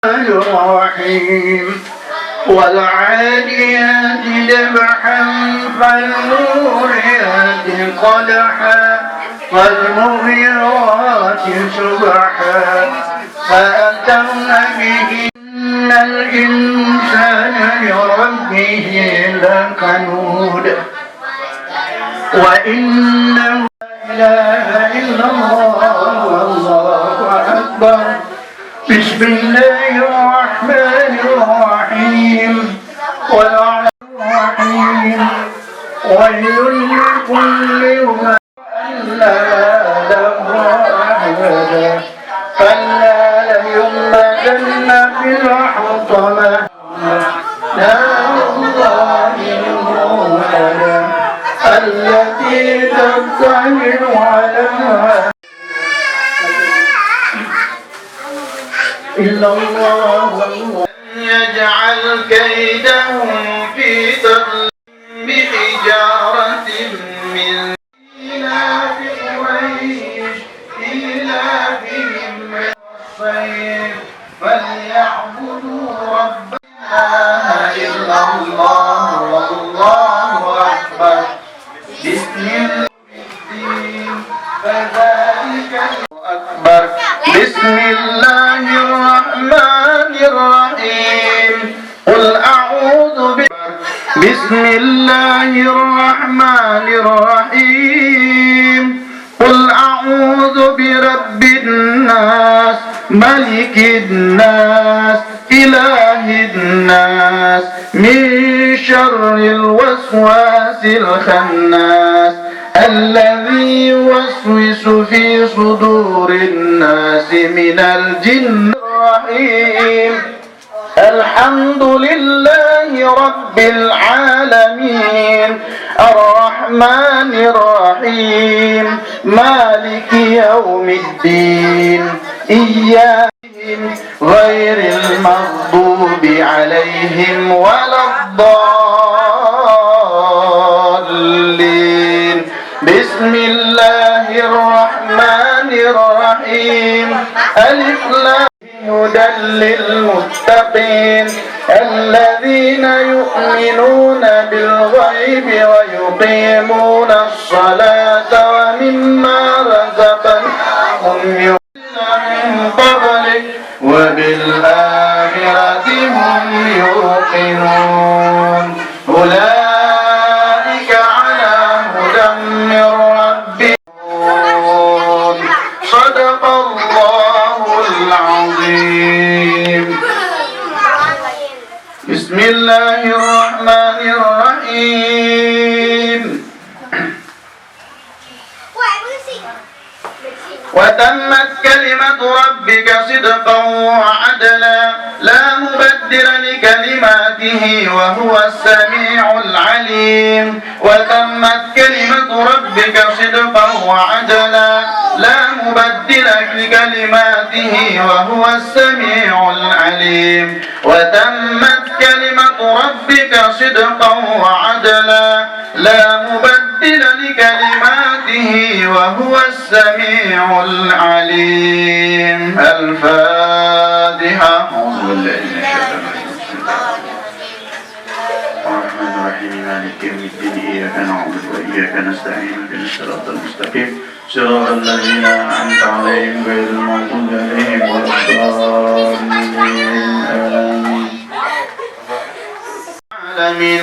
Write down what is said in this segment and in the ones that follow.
الرحيم والعاديات ذبحا فالموريات قدحا فالمغيرات سبحا فأثرن به إن الإنسان لربه لكنود وإنه لا إله إلا الله والله أكبر. بسم الله الرحمن الرحيم والرحيم ويل لكل همزة له أحدا كلا لينبذن في الحطمة نار الله الموقدة التي تطلع على إلا الله يجعل كيدهم في تضليل بحجارة من إلاف قريش إلافهم الصيف فليعبدوا رب لا إله إلا الله والله أكبر. بسم الله الدين فذلك أكبر. بسم الله الرحمن الرحيم قل أعوذ بسم الله الرحمن الرحيم قل أعوذ برب الناس ملك الناس إله الناس من شر الوسواس الخناس الذي يوسوس في صدور الناس من الجن الرحيم. الحمد لله رب العالمين الرحمن الرحيم مالك يوم الدين إياك غير المغضوب عليهم ولا الضالين. بسم الله الرحمن الرحيم ألف لام هدى للمتقين الذين يؤمنون بالغيب ويقيمون الصلاة ومما رزقناهم يؤمنون من قبلك وبالآخرة هم يوقنون أولئك على هدى من ربهم. صدق الله العظيم. بسم الله الرحمن الرحيم وتمت كلمة ربك صدقا وعدلا لا مبدل لكلماته وهو السميع العليم. وتمت كلمة ربك صدقا وعدلا لا مبدل لكلماته وهو السميع العليم. وتمت كلمة ربك صدقا وعدلا لا مبدل لكلماته وهو السميع العليم. الفاتحة. أعوذ بالله من الشيطان الرحمن الرحيم مالك يوم الدين إياك نعبد وإياك نستعين اهدنا الصراط المستقيم صراط الذين أنعمت عليهم غير المغضوب عليهم ولا الضالين.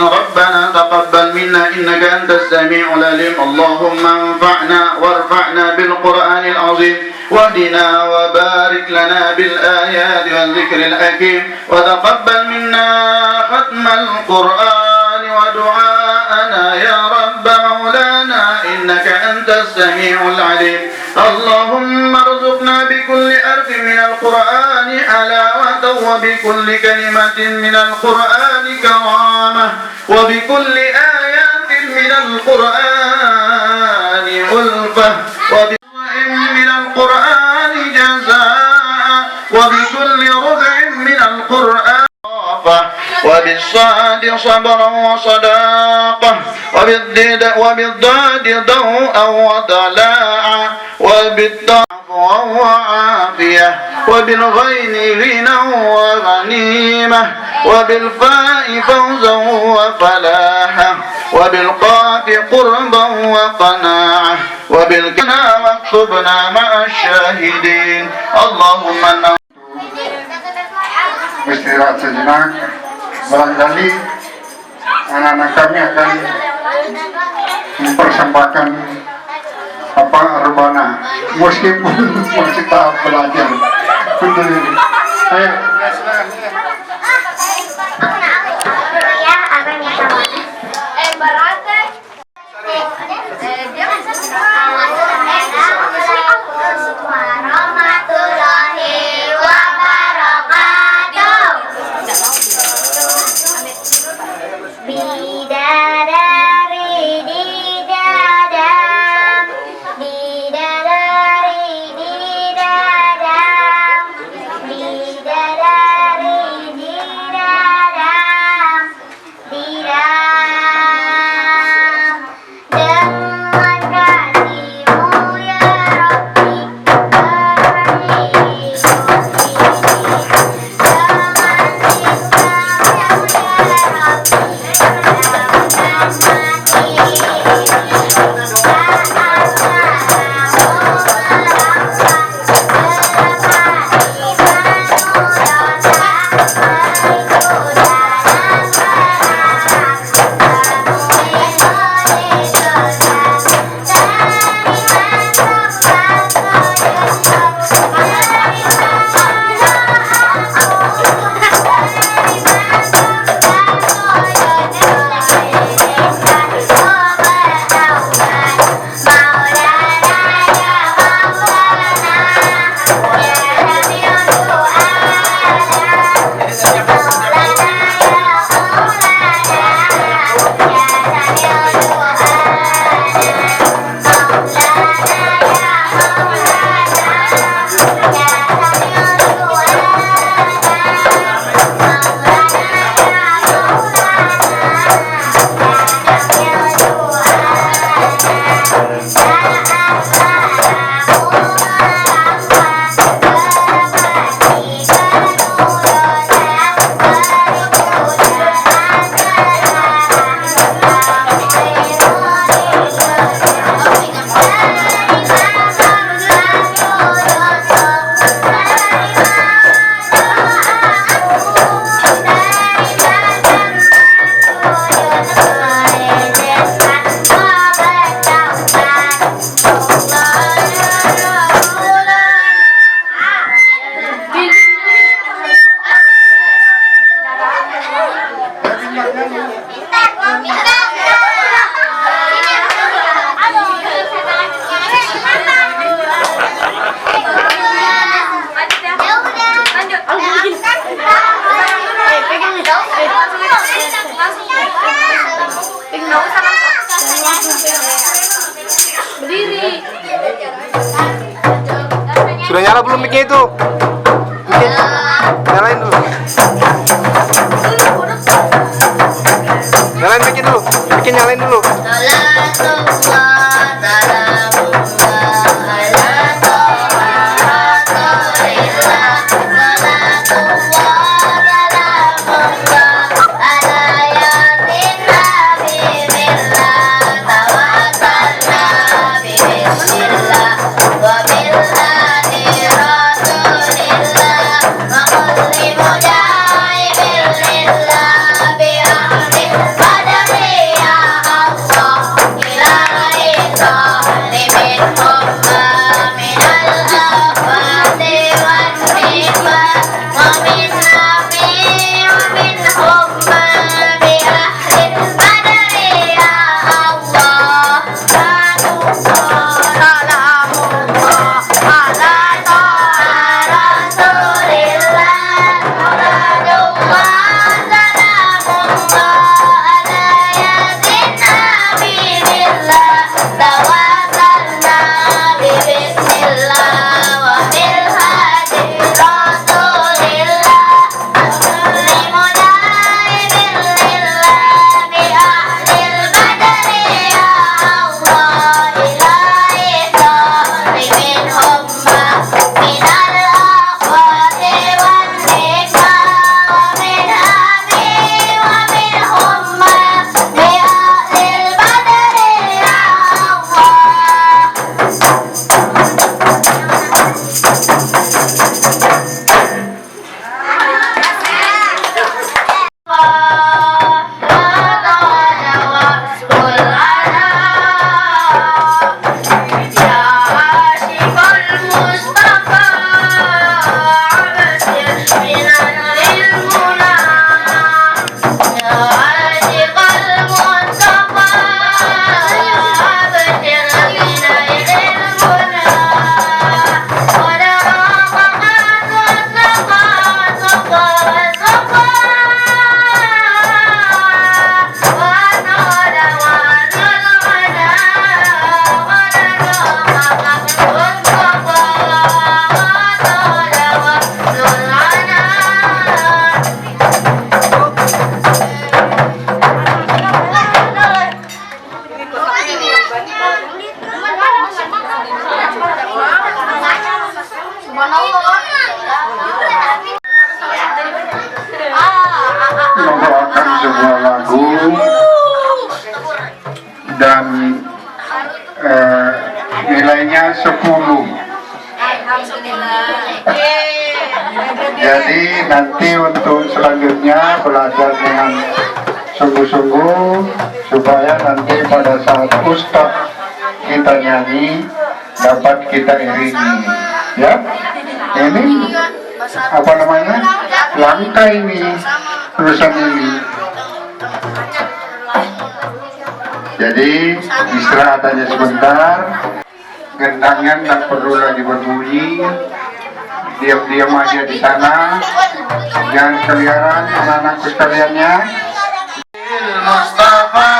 ربنا تقبل منا إنك أنت السميع العليم. اللهم انفعنا وارفعنا بالقرآن العظيم واهدنا وبارك لنا بالآيات والذكر الحكيم وتقبل منا ختم القرآن ودعاءنا يا رب مولانا إنك أنت السميع العليم. اللهم ارزقنا بكل حرف من القرآن حلاوة وبكل كلمة من القرآن كرامة وبكل آيات من القرآن ألفة وبكل من القرآن جزاء وبكل ربع من القرآن وبالصاد صبرا وصداقة وبالضاد ضوءا وضلاعا وبالطاء وعافية وبالغين غنى وغنيمة وبالفاء فوزا وفلاحا وبالقاف قربا وقناعة وبالكنا واكتبنا مع الشاهدين اللهم istirahat sejenak. Barangkali anak-anak kami akan mempersembahkan rebana meskipun masih tahap belajar. Ayo. Sudah nyala belum mic-nya itu? Bikin. Nyalain dulu. Nyalain mic-nya dulu. Bikin nyalain dulu. nanti untuk selanjutnya belajar dengan sungguh-sungguh supaya nanti pada saat Ustadz kita nyanyi dapat kita iringi, ya. Ini apa namanya, langka ini tulisan ini. Jadi istirahat aja sebentar, gendangnya nggak perlu lagi berbunyi, diam-diam aja di sana, jangan keliaran anak-anakku sekaliannya. Mustafa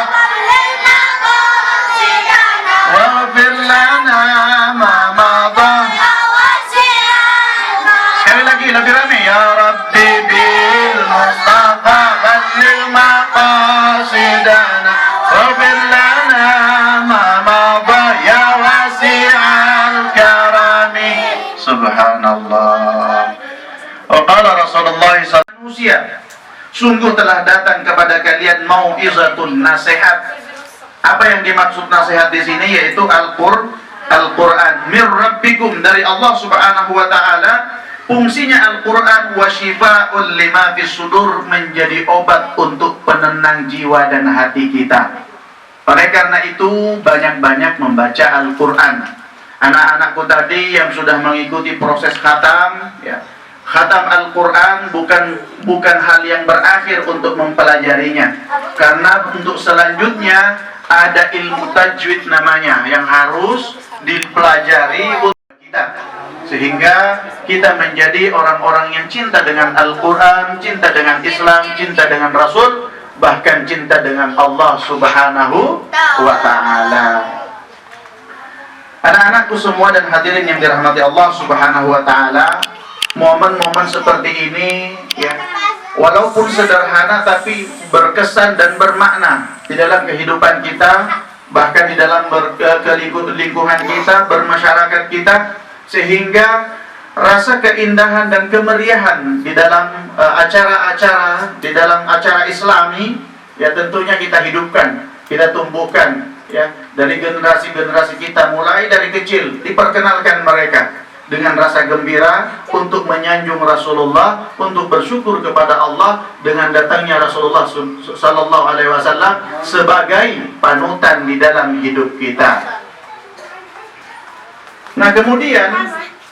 waghfir lana ma madha. Sekali lagi lebih rame, ya Rabbi bil Mustafa balligh maqasidana waghfir lana ma madha ya wasi'al karami. Subhanallah. Wa qala Rasulullah sallallahu alaihi wasallam, sungguh telah datang kepada kalian mau'izatun, nasihat. Apa yang dimaksud nasihat di sini yaitu Al-Qur'an mir rabbikum, dari Allah Subhanahu wa taala. Fungsinya Al-Qur'an wa syifaa'un lima fis sudur, menjadi obat untuk penenang jiwa dan hati kita. Oleh karena itu banyak-banyak membaca Al-Qur'an. Anak-anakku tadi yang sudah mengikuti proses khatam, ya. Khatam Al-Quran bukan hal yang berakhir untuk mempelajarinya, karena untuk selanjutnya ada ilmu tajwid namanya yang harus dipelajari untuk kita, sehingga kita menjadi orang-orang yang cinta dengan Al-Quran, cinta dengan Islam, cinta dengan Rasul, bahkan cinta dengan Allah Subhanahu wa ta'ala. Anak-anakku semua dan hadirin yang dirahmati Allah Subhanahu wa ta'ala, momen-momen seperti ini, ya, walaupun sederhana tapi berkesan dan bermakna di dalam kehidupan kita, bahkan di dalam lingkungan kita, bermasyarakat kita, sehingga rasa keindahan dan kemeriahan di dalam acara-acara, di dalam acara Islami, ya tentunya kita hidupkan, kita tumbuhkan, ya, dari generasi-generasi kita, mulai dari kecil diperkenalkan mereka dengan rasa gembira untuk menyanjung Rasulullah, untuk bersyukur kepada Allah dengan datangnya Rasulullah sallallahu alaihi wasallam sebagai panutan di dalam hidup kita. Nah, kemudian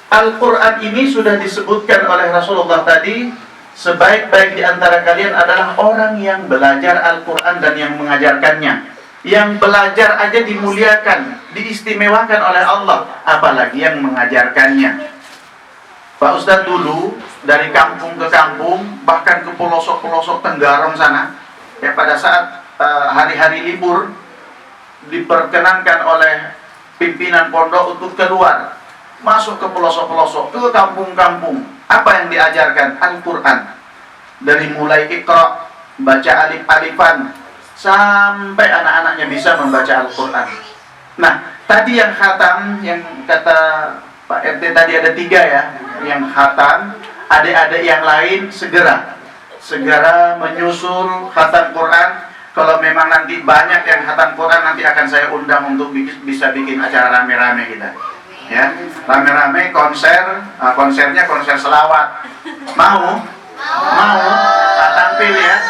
Al-Quran ini sudah disebutkan oleh Rasulullah tadi, sebaik-baik di antara kalian adalah orang yang belajar Al-Quran dan yang mengajarkannya. Yang belajar aja dimuliakan, diistimewakan oleh Allah, apalagi yang mengajarkannya. Pak Ustadz dulu dari kampung ke kampung, bahkan ke pelosok-pelosok Tenggarong sana, ya, pada saat hari-hari libur diperkenankan oleh pimpinan pondok untuk keluar, masuk ke pelosok-pelosok, ke kampung-kampung. Apa yang diajarkan? Al-Quran. Dari mulai Iqra, baca alif-alifan, sampai anak-anaknya bisa membaca Al-Quran. Nah, tadi yang khatam, yang kata Pak RT tadi ada 3 ya, yang khatam, adik-adik yang lain segera menyusul khatam Quran. Kalau memang nanti banyak yang khatam Quran, nanti akan saya undang untuk bisa bikin acara rame-rame kita, ya, rame-rame konsernya konser selawat. Mau tampil ya.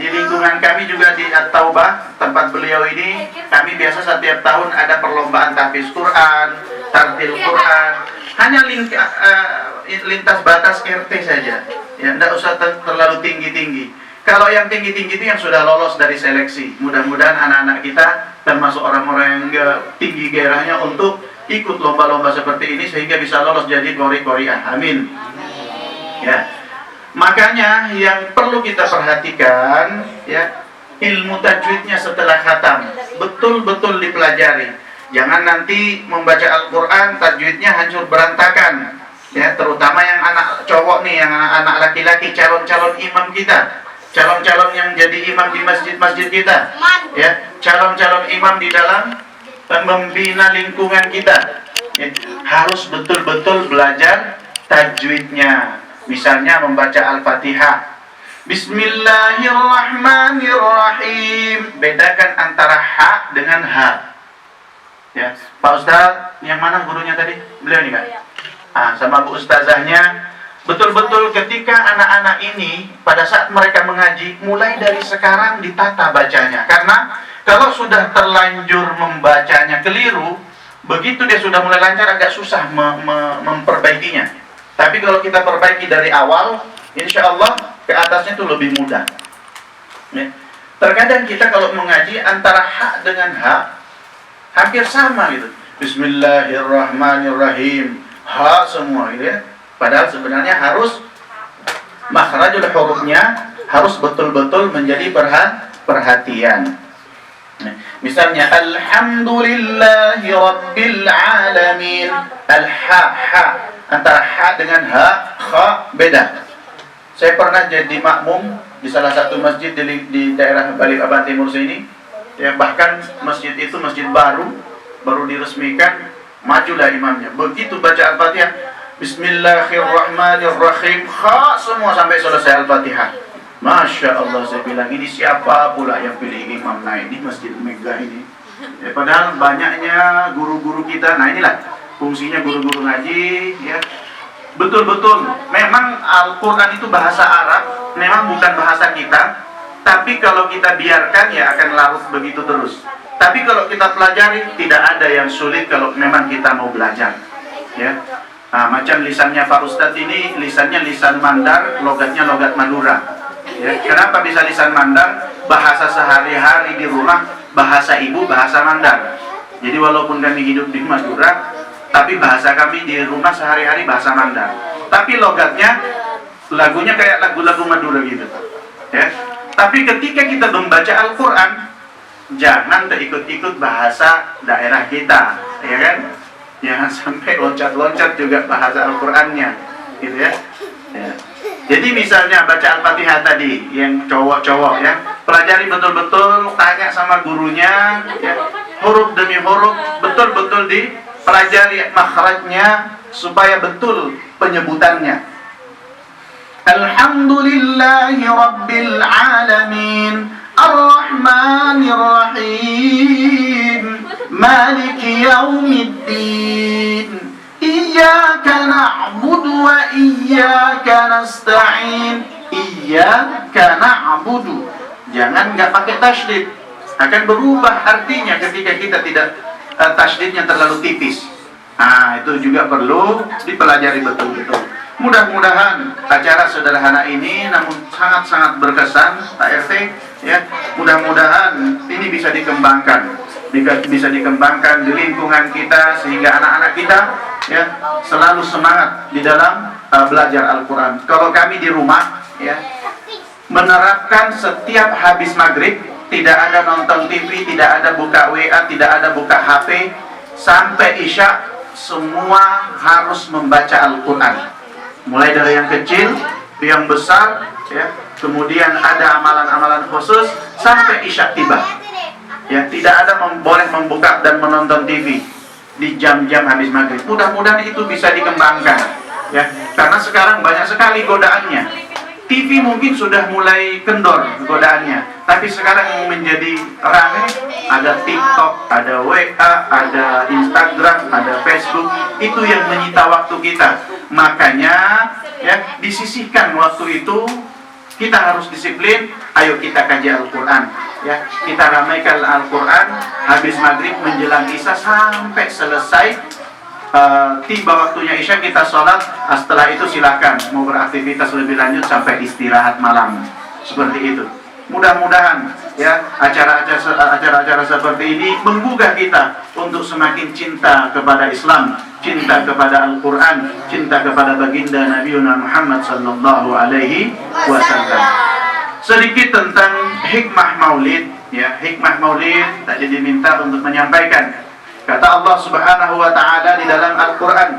Di lingkungan kami juga di At-Taubah, tempat beliau ini, kami biasa setiap tahun ada perlombaan tahfiz Quran, tartil Quran. Hanya lintas batas RT saja, ya, tidak usah terlalu tinggi-tinggi. Kalau yang tinggi-tinggi itu yang sudah lolos dari seleksi. Mudah-mudahan anak-anak kita, termasuk orang-orang yang tinggi gairahnya, untuk ikut lomba-lomba seperti ini sehingga bisa lolos jadi qori-qoriah. Amin. Ya. Makanya yang perlu kita perhatikan, ya, ilmu tajwidnya setelah khatam betul-betul dipelajari. Jangan nanti membaca Al-Quran tajwidnya hancur berantakan, ya, terutama yang anak cowok nih, yang anak laki-laki, calon-calon imam kita, calon-calon yang jadi imam di masjid-masjid kita, ya, calon-calon imam di dalam membina lingkungan kita, ya, harus betul-betul belajar tajwidnya. Misalnya membaca Al-Fatihah, Bismillahirrahmanirrahim. Bedakan antara ha dengan ha. Ya, Pak Ustadz, yang mana gurunya tadi? Beliau nih, Kak. Sama Bu Ustazahnya, betul-betul ketika anak-anak ini pada saat mereka mengaji, mulai dari sekarang ditata bacanya. Karena kalau sudah terlanjur membacanya keliru, begitu dia sudah mulai lancar agak susah memperbaikinya. Tapi kalau kita perbaiki dari awal, insya Allah ke atasnya itu lebih mudah. Ya. Terkadang kita kalau mengaji antara ha dengan ha hampir sama gitu. Bismillahirrahmanirrahim. Ha semua gitu ya. Padahal sebenarnya harus makhrajul hurufnya harus betul-betul menjadi perhatian. Misalnya alhamdulillahi rabbil alamin. Al-ha antara ha dengan ha, kha beda. Saya pernah jadi makmum di salah satu masjid di daerah Balikpapan Timur sini. Ya, bahkan masjid itu masjid baru diresmikan, majulah imamnya. Begitu baca Al-Fatihah, Bismillahirrahmanirrahim, kha semua sampai selesai Al-Fatihah. Masya Allah, saya bilang ini siapa pula yang pilih imam naik di masjid megah ini? Ya, padahal banyaknya guru-guru kita. Nah inilah fungsinya guru-guru ngaji. Ya, betul-betul. Memang Al-Quran itu bahasa Arab, memang bukan bahasa kita. Tapi kalau kita biarkan ya akan larut begitu terus. Tapi kalau kita pelajari tidak ada yang sulit kalau memang kita mau belajar. Ya. Nah, macam lisannya Pak Ustadz ini, lisannya lisan Mandar, logatnya logat Madura. Ya, kenapa bisa lisan Mandar? Bahasa sehari-hari di rumah, bahasa ibu, bahasa Mandar. Jadi walaupun kami hidup di Madura, tapi bahasa kami di rumah sehari-hari bahasa Mandar. Tapi logatnya, lagunya kayak lagu-lagu Madura gitu. Ya. Tapi ketika kita membaca Al-Quran, jangan ikut-ikut bahasa daerah kita, ya kan? Jangan sampai loncat-loncat juga bahasa Al-Qurannya, gitu ya. Ya. Jadi misalnya baca Al-Fatihah tadi, yang cowok-cowok ya, pelajari betul-betul, tanya sama gurunya, ya, huruf demi huruf, betul-betul dipelajari makhrajnya, supaya betul penyebutannya. Alhamdulillahi Rabbil Alamin, Ar-Rahmanir Rahim, Maliki Yaumiddin, Iyyaka na'budu wa iyyaka nasta'in. Iyyaka na'budu. Jangan nggak pakai tasydid. Akan berubah artinya ketika kita tidak tasydidnya terlalu tipis. Nah, itu juga perlu dipelajari betul-betul. Mudah-mudahan acara sederhana ini namun sangat-sangat berkesan, Pak RT, ya. Mudah-mudahan ini bisa dikembangkan. Bisa dikembangkan di lingkungan kita sehingga anak-anak kita ya selalu semangat di dalam belajar Al-Quran. Kalau kami di rumah ya menerapkan setiap habis maghrib tidak ada nonton TV, tidak ada buka WA, tidak ada buka HP, sampai Isya semua harus membaca Al-Quran. Mulai dari yang kecil, yang besar, ya. Kemudian ada amalan-amalan khusus sampai Isya tiba. Ya, tidak ada boleh membuka dan menonton TV di jam-jam habis maghrib. Mudah-mudahan itu bisa dikembangkan, ya. Karena sekarang banyak sekali godaannya. TV mungkin sudah mulai kendor godaannya, tapi sekarang yang menjadi ramai ada TikTok, ada WA, ada Instagram, ada Facebook. Itu yang menyita waktu kita. Makanya, ya, disisihkan waktu itu. Kita harus disiplin. Ayo kita kaji Al-Quran, ya. Kita ramaikan Al-Quran habis maghrib menjelang Isya sampai selesai. Tiba waktunya Isya kita sholat. Setelah itu silakan mau beraktivitas lebih lanjut sampai istirahat malam. Seperti itu. Mudah-mudahan ya acara-acara seperti ini menggugah kita untuk semakin cinta kepada Islam, cinta kepada Al-Quran, cinta kepada baginda Nabi Muhammad sallallahu alaihi wasallam. Sedikit tentang hikmah maulid, ya. Hikmah maulid tadi diminta untuk menyampaikan. Kata Allah Subhanahu wa taala di dalam Al-Quran,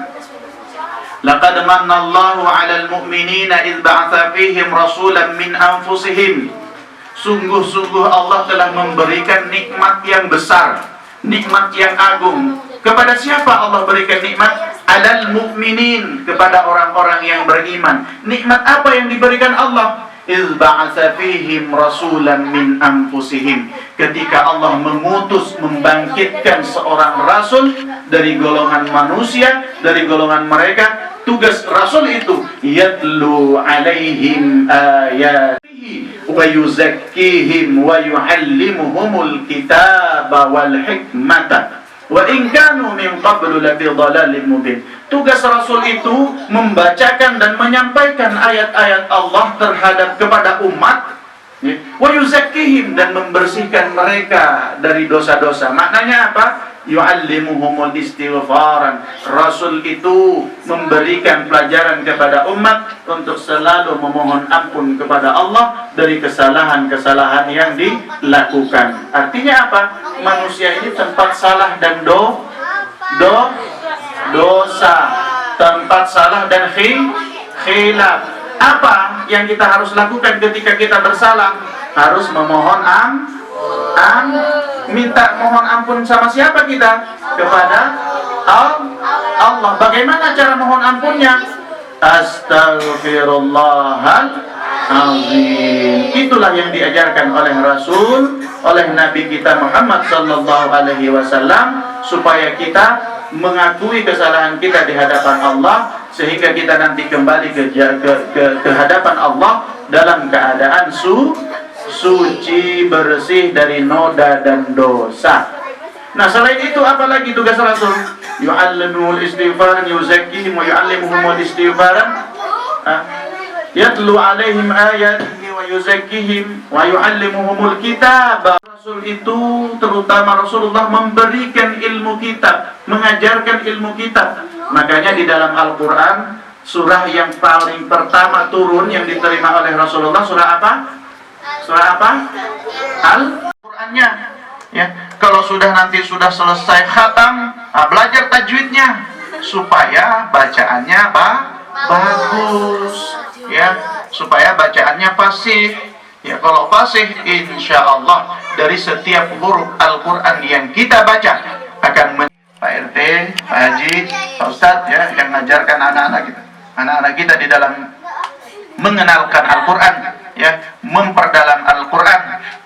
laqad manna Allahu 'alal mu'minina idz ba'atsa fihim rasulan min anfusihim. Sungguh-sungguh Allah telah memberikan nikmat yang besar, nikmat yang agung. Kepada siapa Allah berikan nikmat? Alal mu'minin, kepada orang-orang yang beriman. Nikmat apa yang diberikan Allah? Idz ba'atsa fihim rasulan min anfusihim. Ketika Allah mengutus, membangkitkan seorang rasul dari golongan manusia, dari golongan mereka, Tugas Rasul itu yatlu alaihim ayatihi wa yuzakkihim wa yuallimuhumul kitaba wal hikmata wa in kanu min qablu lafi dhalalin mubin. Tugas Rasul itu membacakan dan menyampaikan ayat-ayat Allah terhadap kepada umat, wa yuzakkihim, dan membersihkan mereka dari dosa-dosa. Maknanya apa? Yu'allimuhumul istighfaran. Rasul itu memberikan pelajaran kepada umat untuk selalu memohon ampun kepada Allah dari kesalahan-kesalahan yang dilakukan. Artinya apa? Manusia ini tempat salah dan dosa, tempat salah dan khilaf. Apa yang kita harus lakukan ketika kita bersalah? Harus memohon minta mohon ampun sama siapa kita? Kepada Allah. Bagaimana cara mohon ampunnya? Astaghfirullahaladzim. Itulah yang diajarkan oleh Rasul, oleh Nabi kita Muhammad sallallahu alaihi wasallam, supaya kita mengakui kesalahan kita di hadapan Allah, sehingga kita nanti kembali ke hadapan Allah dalam keadaan suci, bersih dari noda dan dosa. Nah, selain itu apa lagi tugas Rasul? Yu'allimuhul istighfaran, yuzakkihim wa yu'allimuhumul istighfaran. Yatlu alaihim ayatihi wa yuzakkihim wa yu'allimuhumul kitab. Rasul itu, terutama Rasulullah, memberikan ilmu kitab, mengajarkan ilmu kitab. Makanya di dalam Al-Quran, surah yang paling pertama turun yang diterima oleh Rasulullah, surah apa? Surah apa? Al-Qur'annya. Ya, kalau nanti sudah selesai khatam, belajar tajwidnya supaya bacaannya bagus, ya, supaya bacaannya fasih. Ya, kalau fasih, insya Allah dari setiap huruf Al-Quran yang kita baca akan Pak RT, Pak Haji, Pak Ustadz, ya, yang mengajarkan anak-anak kita di dalam mengenalkan Al-Quran, ya, memperdalam Al-Quran,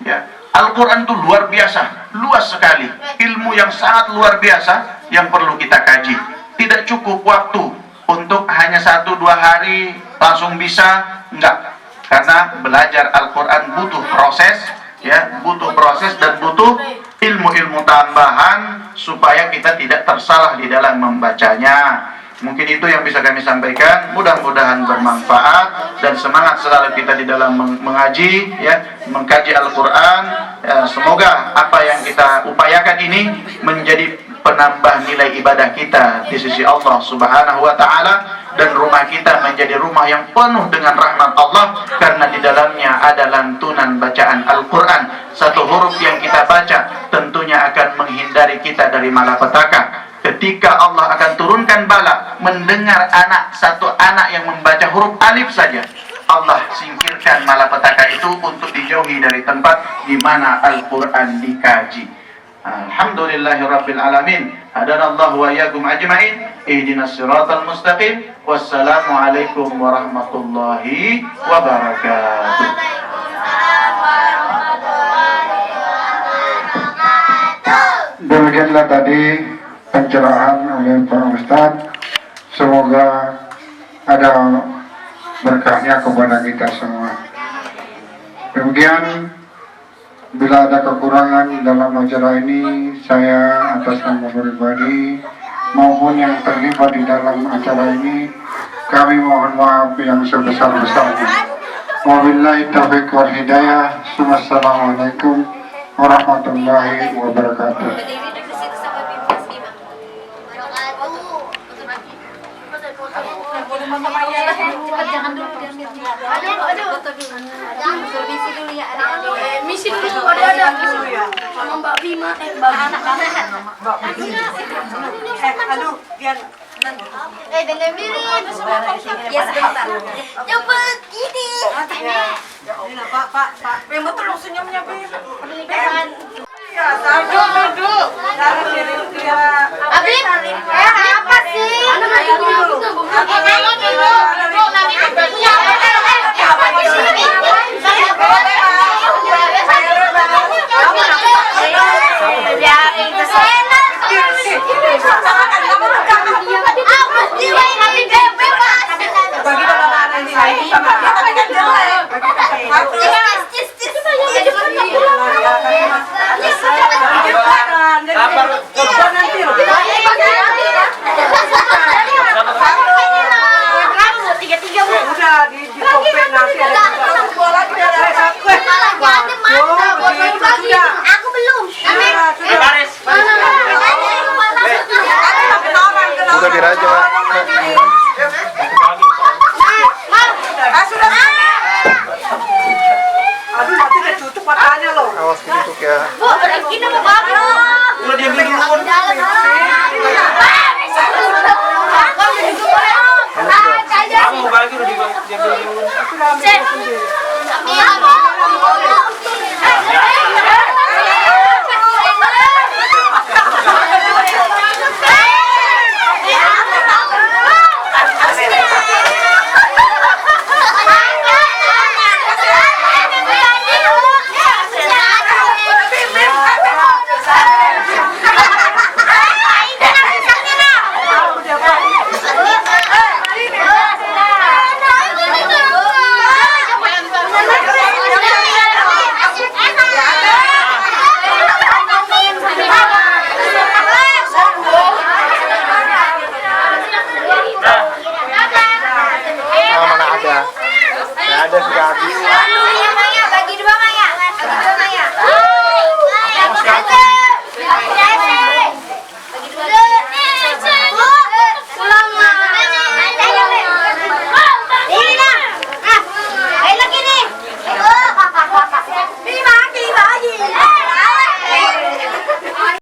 ya. Al-Quran itu luar biasa, luas sekali, ilmu yang sangat luar biasa yang perlu kita kaji. Tidak cukup waktu untuk hanya 1-2 hari langsung bisa, enggak. Karena belajar Al-Quran butuh proses, ya, butuh proses dan butuh ilmu-ilmu tambahan supaya kita tidak tersalah di dalam membacanya. Mungkin itu yang bisa kami sampaikan. Mudah-mudahan bermanfaat dan semangat selalu kita di dalam mengaji, ya, mengkaji Al-Quran. Ya, semoga apa yang kita upayakan ini menjadi penambah nilai ibadah kita di sisi Allah Subhanahu wa Ta'ala, dan rumah kita menjadi rumah yang penuh dengan rahmat Allah, karena di dalamnya ada lantunan bacaan Al-Quran. Satu huruf yang kita baca tentunya akan menghindari kita dari malapetaka. Ketika Allah akan turunkan bala mendengar satu anak yang membaca huruf alif saja, Allah singkirkan malapetaka itu untuk dijauhi dari tempat di mana Al-Quran dikaji. Alhamdulillahirabbil alamin. Hadanallahu wa iyyakum ajmain. Ihdinas siratal mustaqim. Wassalamualaikum warahmatullahi wabarakatuh. Demikianlah tadi pencerahan oleh Pak Ustadz. Semoga ada berkahnya kepada kita semua. Demikian, bila ada kekurangan dalam acara ini, saya atas nama pribadi maupun yang terlibat di dalam acara ini, kami mohon maaf yang sebesar-besarnya. Wabillahi taufiq wal hidayah. Wassalamualaikum warahmatullahi wabarakatuh. Jangan dulu, misi dulu ya, misi dulu, ada sama Mbak Bima, Mbak Bima, aduh, biar dengan Miri, ya sebentar, cepet ini, Pak, yang betul senyumnya, pernikahan. Duduk. Abi, apa sih? Apa sih? ya. Bu, ini mau babi. Udah dia beli dulu. Kamu mau bagi udah dia beli dulu. Mana ada? Nggak ada, sudah habis. Bagi dua, Maya.